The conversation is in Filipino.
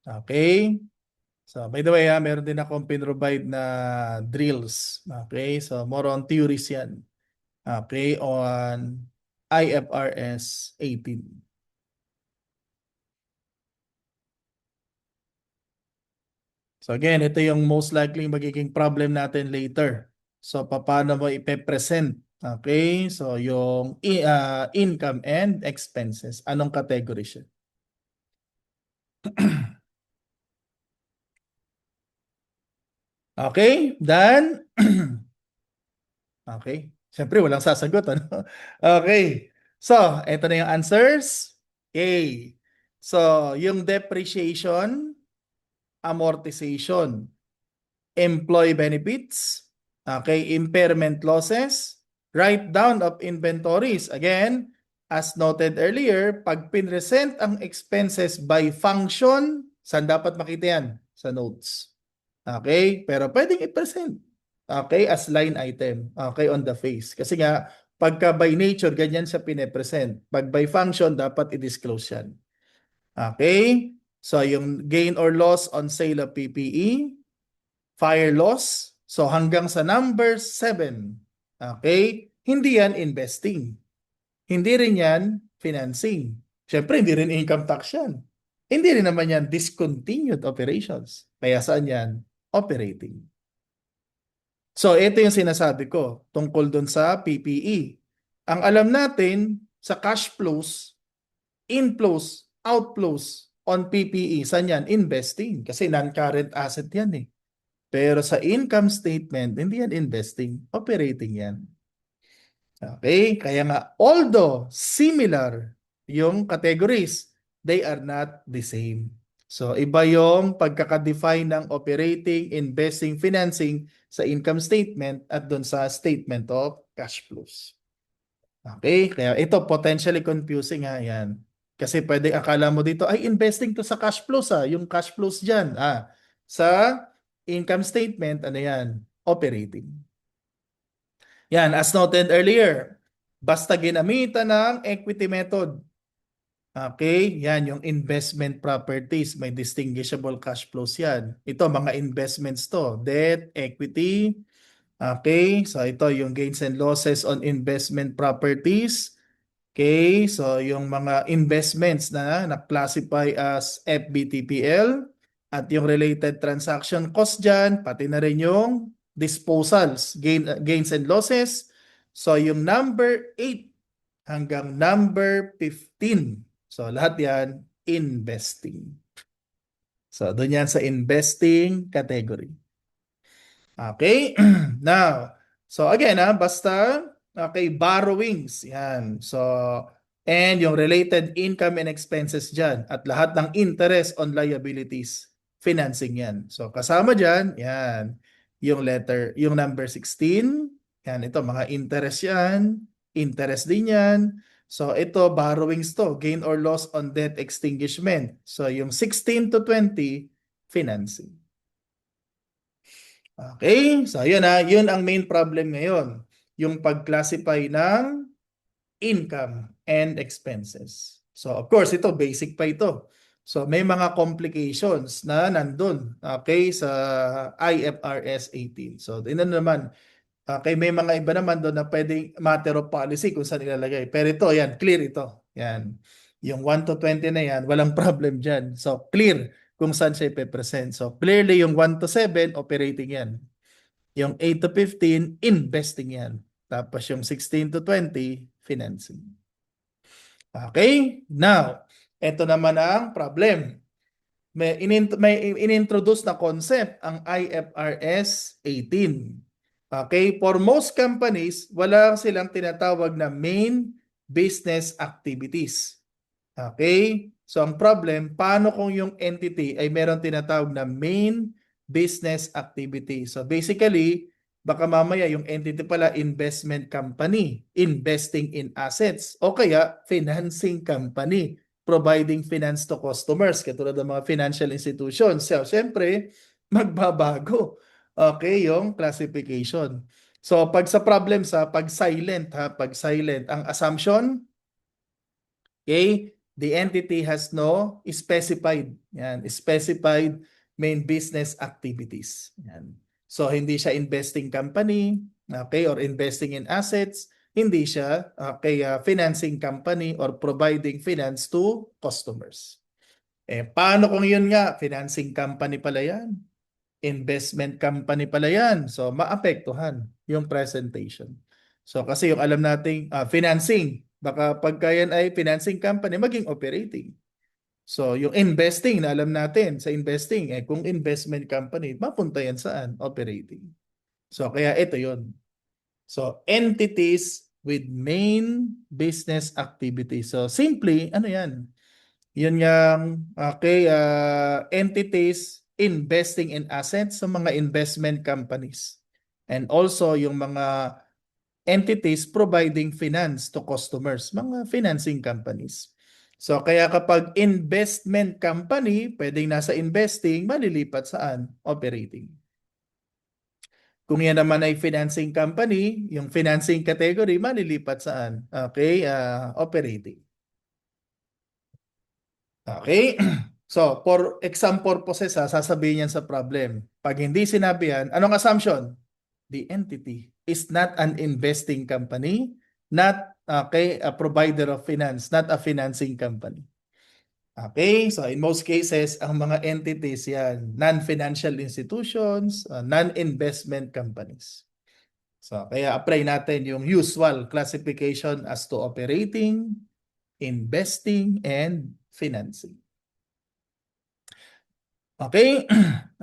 Okay? So, by the way, meron din akong pinrovide na drills. Okay? So, more on theories yan. Okay? On IFRS 18. So again, ito yung most likely magiging problem natin later. So paano mo ipe-present? Okay? So yung income and expenses. Anong category siya? Okay? Then, okay. Siyempre, walang sasagot. Ano? Okay. So, ito na yung answers. Okay. So, yung depreciation, amortization, employee benefits, okay, impairment losses, write down of inventories. Again, as noted earlier, pag pinresent ang expenses by function, saan dapat makita yan? Sa notes. Okay? Pero pwedeng i-present. Okay? As line item. Okay? On the face. Kasi nga, pagka by nature, ganyan siya pine-present. Pag by function, dapat i-disclose yan. Okay? So, yung gain or loss on sale of PPE, fire loss. So hanggang sa number 7. Okay? Hindi yan investing. Hindi rin yan financing. Siyempre, hindi rin income tax yan. Hindi rin naman yan discontinued operations. Kaya saan yan? Operating. So ito yung sinasabi ko tungkol dun sa PPE. Ang alam natin sa cash flows, inflows, outflows on PPE, saan yan? Investing. Kasi non-current asset yan eh. Pero sa income statement, hindi yan investing, operating yan. Okay? Kaya nga, although similar yung categories, they are not the same. So, iba yung pagkaka-define ng operating, investing, financing sa income statement at doon sa statement of cash flows. Okay? Kaya ito potentially confusing ha, yan. Kasi pwede akala mo dito, ay investing to sa cash flows ha, yung cash flows dyan. Sa income statement, ano yan? Operating. Yan, as noted earlier, basta ginamitan ng equity method. Okay, yan yung investment properties, may distinguishable cash flows yan. Ito, mga investments to, debt, equity. Okay, so ito yung gains and losses on investment properties. Okay, so yung mga investments na na-classify as FBTPL at yung related transaction cost dyan, pati na rin yung disposals, gains and losses. So yung number 8 hanggang number 15. So lahat yan, investing. So doon yan sa investing category. Okay? Now, so again, basta, okay, borrowings. Yan. So, and yung related income and expenses dyan. At lahat ng interest on liabilities, financing yan. So, kasama dyan, yan. Yung letter, yung number 16. Yan, ito, mga interest yan. Interest din yan. So, ito, borrowings to. Gain or loss on debt extinguishment. So, yung 16 to 20, financing. Okay, so yun yun ang main problem ngayon, yung pag-classify ng income and expenses. So of course, ito basic pa ito. So may mga complications na nandun, okay, sa IFRS 18. So ito naman, okay, may mga iba naman doon na pwedeng matter of policy kung saan ilalagay. Pero ito, yan, clear ito. Yan. Yung 1 to 20 na yan, walang problem dyan. So clear kung saan siya ipepresent. So clearly yung 1 to 7, operating yan. Yung 8 to 15, investing yan. Tapos yung 16 to 20, financing. Okay? Now, ito naman ang problem. May inintroduce na concept ang IFRS 18. Okay? For most companies, wala silang tinatawag na main business activities. Okay? So ang problem, paano kung yung entity ay meron tinatawag na main business activity? So basically, baka mamaya yung entity pala investment company, investing in assets, o kaya financing company, providing finance to customers, katulad ng mga financial institutions. So syempre, magbabago. Okay, yung classification. So pag sa problem pag silent, pag silent, ang assumption, okay, The entity has no specified, specified main business activities. Yan. So hindi siya investing company, okay, or investing in assets, hindi siya financing company or providing finance to customers. Paano kung yun nga, financing company pala yan, investment company pala yan. So maapektuhan yung presentation. So kasi yung alam nating financing, baka pagka yan ay financing company, maging operating. So yung investing na alam natin sa investing, kung investment company, mapunta yan saan? Operating. So kaya ito yon. So entities with main business activity. So simply, ano yan? Yun yung entities investing in assets sa mga investment companies. And also yung mga entities providing finance to customers, mga financing companies. So kaya kapag investment company, pwedeng nasa investing, malilipat saan? Operating. Kung yan naman ay financing company, yung financing category, malilipat saan? Okay, operating. Okay? So, for exam purposes, sasabihin yan sa problem. Pag hindi sinabi yan, anong assumption? The entity is not an investing company, not a provider of finance, not a financing company. Okay, so in most cases, ang mga entities yan, non-financial institutions, non-investment companies. So, kaya apply natin yung usual classification as to operating, investing, and financing. Okay?